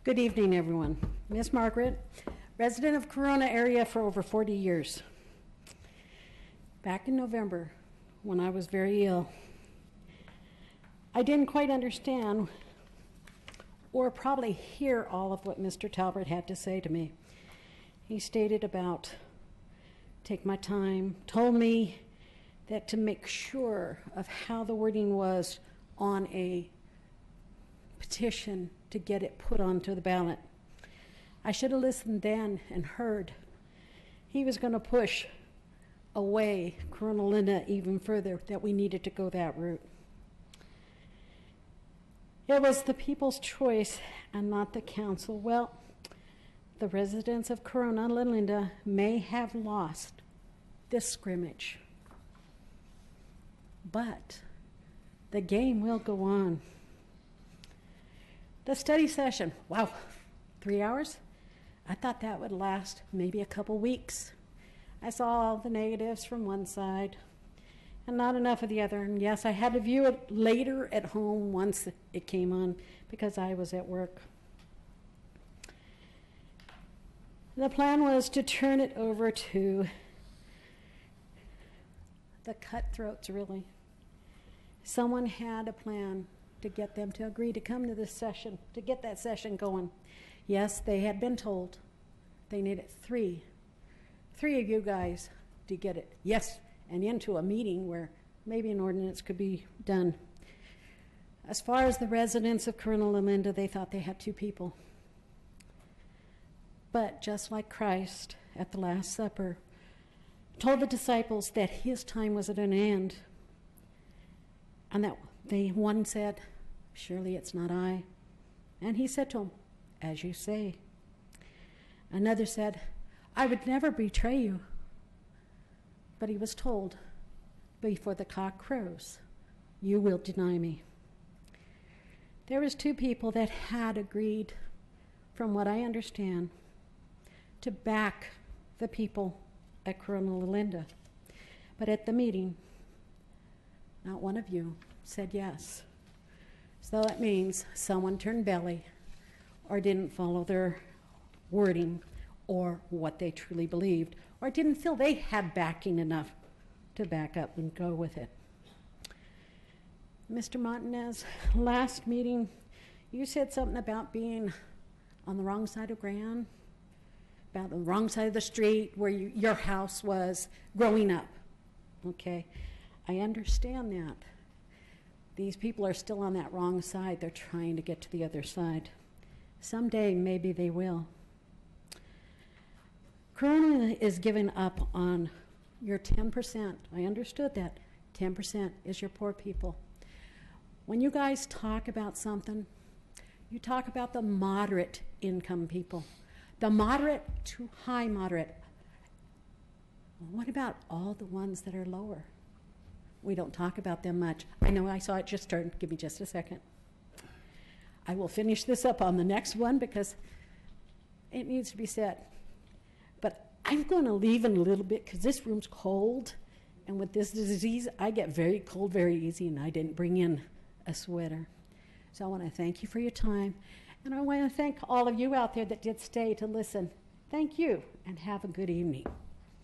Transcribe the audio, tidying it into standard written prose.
Good evening, everyone. Miss Margaret, resident of Corona area for over 40 years. Back in November, when I was very ill, I didn't quite understand or probably hear all of what Mr. Talbert had to say to me. He stated about take my time, told me that to make sure of how the wording was on a petition to get it put onto the ballot. I should have listened then and heard. He was going to push away Corona Linda even further, that we needed to go that route. It was the people's choice and not the council. Well, the residents of Corona Linda may have lost this scrimmage, but the game will go on. The study session, wow, 3 hours? I thought that would last maybe a couple weeks. I saw all the negatives from one side and not enough of the other. And yes, I had to view it later at home once it came on because I was at work. The plan was to turn it over to the cutthroats, really. Someone had a plan to get them to agree to come to this session, to get that session going. Yes, they had been told they needed three of you guys to get it, yes, and into a meeting where maybe an ordinance could be done. As far as the residents of Corona Linda, they thought they had 2 people. But just like Christ at the Last Supper told the disciples that his time was at an end, and that one said, surely it's not I. And he said to him, as you say. Another said, I would never betray you. But he was told, before the cock crows, you will deny me. There was 2 people that had agreed, from what I understand, to back the people at Corona Linda. But at the meeting, not one of you said yes. So that means someone turned belly or didn't follow their wording or what they truly believed, or didn't feel they had backing enough to back up and go with it. Mr. Montanez, last meeting, you said something about being on the wrong side of ground, about the wrong side of the street where your house was growing up. Okay, I understand that. These people are still on that wrong side. They're trying to get to the other side. Someday, maybe they will. Corona is giving up on your 10%. I understood that. 10% is your poor people. When you guys talk about something, you talk about the moderate income people. The moderate to high moderate. What about all the ones that are lower? We don't talk about them much. I know I saw it just turn. Give me just a second. I will finish this up on the next one because it needs to be said. But I'm going to leave in a little bit because this room's cold. And with this disease, I get very cold very easy, and I didn't bring in a sweater. So I want to thank you for your time. And I want to thank all of you out there that did stay to listen. Thank you, and have a good evening.